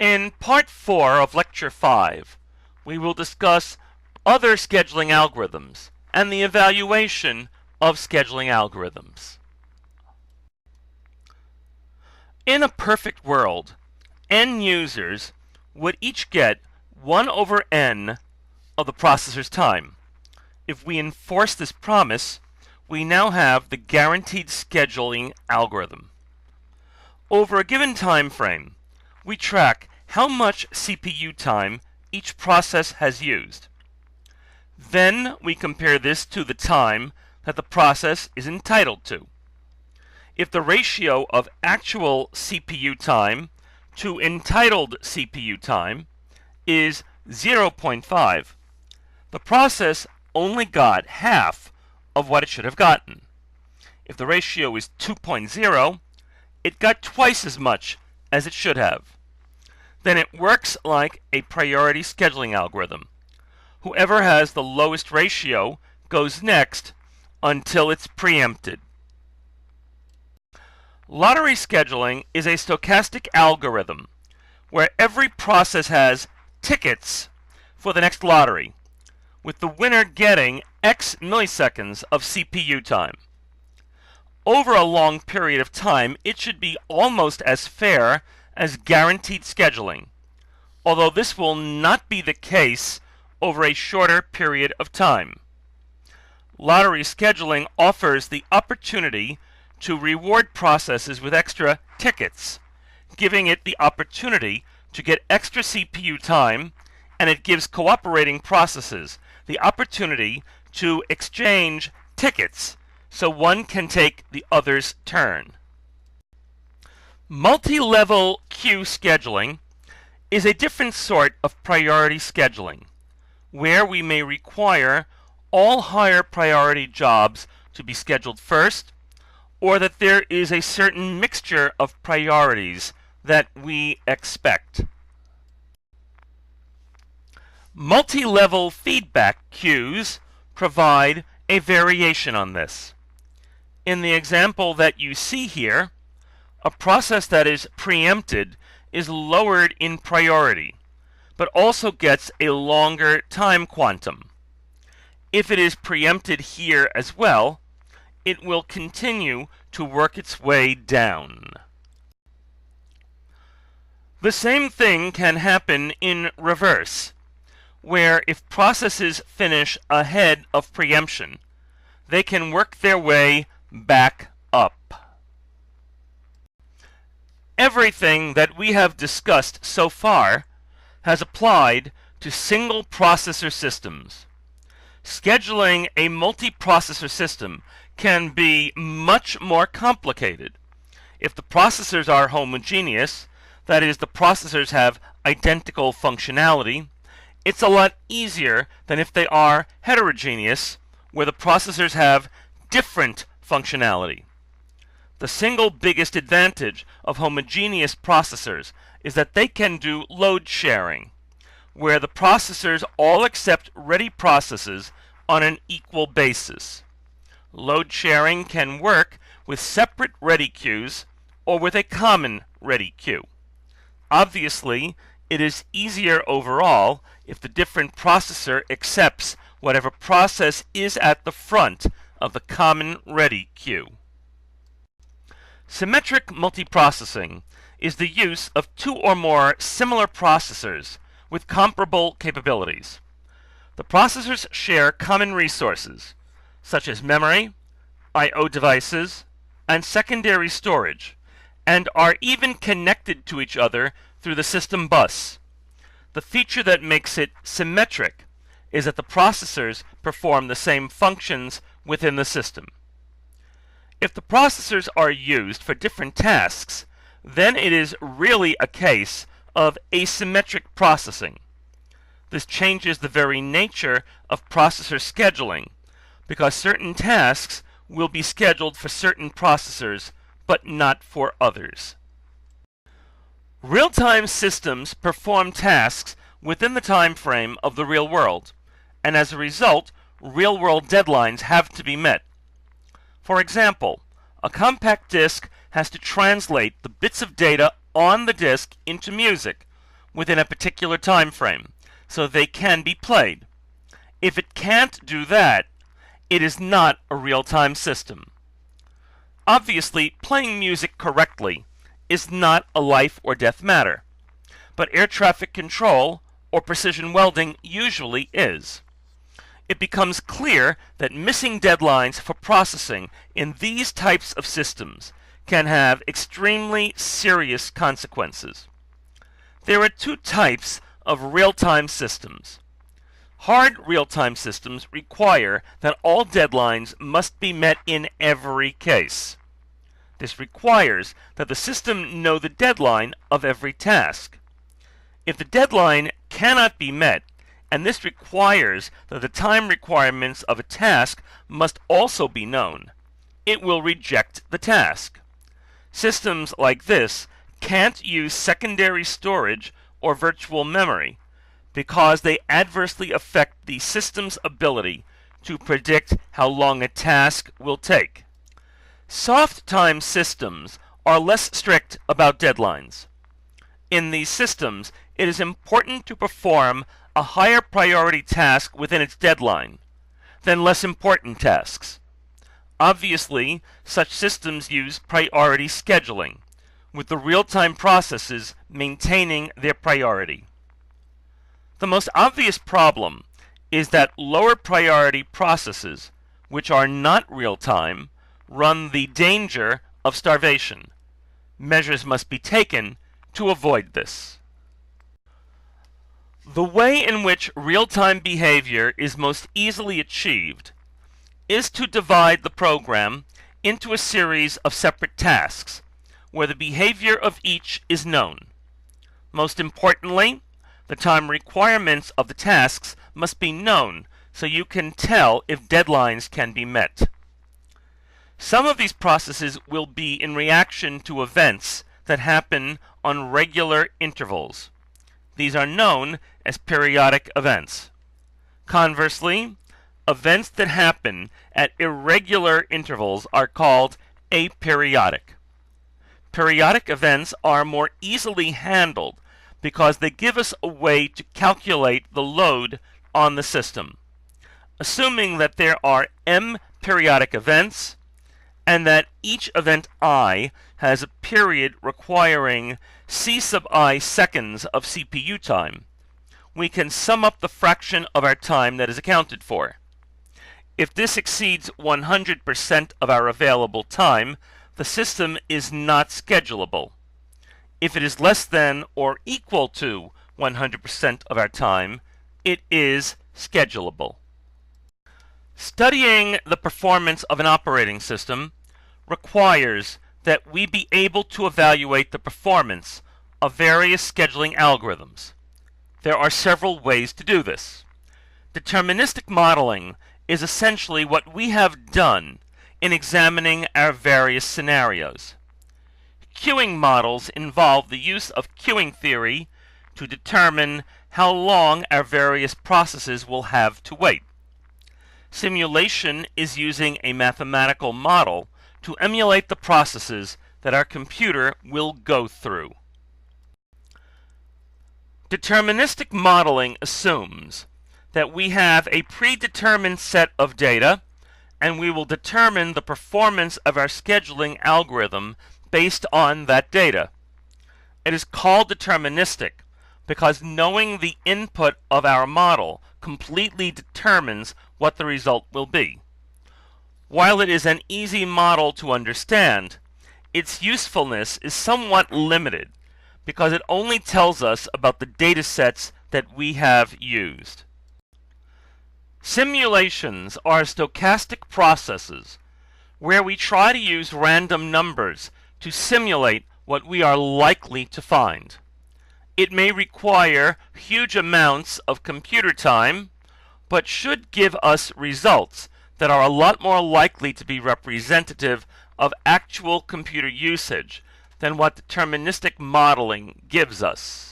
In Part 4 of Lecture 5, we will discuss other scheduling algorithms and the evaluation of scheduling algorithms. In a perfect world, n users would each get 1 over n of the processor's time. If we enforce this promise, we now have the guaranteed scheduling algorithm. Over a given time frame, we track how much CPU time each process has used. Then we compare this to the time that the process is entitled to. If the ratio of actual CPU time to entitled CPU time is 0.5, the process only got half of what it should have gotten. If the ratio is 2.0, it got twice as much as it should have. Then it works like a priority scheduling algorithm. Whoever has the lowest ratio goes next until it's preempted. Lottery scheduling is a stochastic algorithm where every process has tickets for the next lottery, with the winner getting X milliseconds of CPU time. Over a long period of time, it should be almost as fair as guaranteed scheduling, although this will not be the case over a shorter period of time. Lottery scheduling offers the opportunity to reward processes with extra tickets, giving it the opportunity to get extra CPU time, and it gives cooperating processes the opportunity to exchange tickets so one can take the other's turn. Multilevel queue scheduling is a different sort of priority scheduling, where we may require all higher priority jobs to be scheduled first, or that there is a certain mixture of priorities that we expect. Multilevel feedback queues provide a variation on this. In the example that you see here, a process that is preempted is lowered in priority, but also gets a longer time quantum. If it is preempted here as well, it will continue to work its way down. The same thing can happen in reverse, where if processes finish ahead of preemption, they can work their way back up. Everything that we have discussed so far has applied to single processor systems. Scheduling a multiprocessor system can be much more complicated. If the processors are homogeneous, that is, the processors have identical functionality, it's a lot easier than if they are heterogeneous, where the processors have different functionality. The single biggest advantage of homogeneous processors is that they can do load sharing, where the processors all accept ready processes on an equal basis. Load sharing can work with separate ready queues or with a common ready queue. Obviously, it is easier overall if the different processor accepts whatever process is at the front of the common ready queue. Symmetric multiprocessing is the use of two or more similar processors with comparable capabilities. The processors share common resources, such as memory, I/O devices, and secondary storage, and are even connected to each other through the system bus. The feature that makes it symmetric is that the processors perform the same functions within the system. If the processors are used for different tasks, then it is really a case of asymmetric processing. This changes the very nature of processor scheduling, because certain tasks will be scheduled for certain processors, but not for others. Real-time systems perform tasks within the time frame of the real world, and as a result, real-world deadlines have to be met. For example, a compact disc has to translate the bits of data on the disc into music, within a particular time frame, so they can be played. If it can't do that, it is not a real-time system. Obviously, playing music correctly is not a life or death matter, but air traffic control or precision welding usually is. It becomes clear that missing deadlines for processing in these types of systems can have extremely serious consequences. There are two types of real-time systems. Hard real-time systems require that all deadlines must be met in every case. This requires that the system know the deadline of every task. If the deadline cannot be met, and this requires that the time requirements of a task must also be known, it will reject the task. Systems like this can't use secondary storage or virtual memory because they adversely affect the system's ability to predict how long a task will take. Soft time systems are less strict about deadlines. In these systems, it is important to perform a higher priority task within its deadline than less important tasks. Obviously, such systems use priority scheduling, with the real-time processes maintaining their priority. The most obvious problem is that lower priority processes, which are not real-time, run the danger of starvation. Measures must be taken to avoid this. The way in which real-time behavior is most easily achieved is to divide the program into a series of separate tasks, where the behavior of each is known. Most importantly, the time requirements of the tasks must be known so you can tell if deadlines can be met. Some of these processes will be in reaction to events that happen on regular intervals. These are known as periodic events. Conversely, events that happen at irregular intervals are called aperiodic. Periodic events are more easily handled because they give us a way to calculate the load on the system. Assuming that there are m periodic events, and that each event I has a period requiring c sub I seconds of CPU time, we can sum up the fraction of our time that is accounted for. If this exceeds 100% of our available time, the system is not schedulable. If it is less than or equal to 100% of our time, it is schedulable. Studying the performance of an operating system requires that we be able to evaluate the performance of various scheduling algorithms. There are several ways to do this. Deterministic modeling is essentially what we have done in examining our various scenarios. Queuing models involve the use of queuing theory to determine how long our various processes will have to wait. Simulation is using a mathematical model to emulate the processes that our computer will go through. Deterministic modeling assumes that we have a predetermined set of data, and we will determine the performance of our scheduling algorithm based on that data. It is called deterministic because knowing the input of our model completely determines what the result will be. While it is an easy model to understand, its usefulness is somewhat limited because it only tells us about the data sets that we have used. Simulations are stochastic processes where we try to use random numbers to simulate what we are likely to find. It may require huge amounts of computer time, but should give us results that are a lot more likely to be representative of actual computer usage than what deterministic modeling gives us.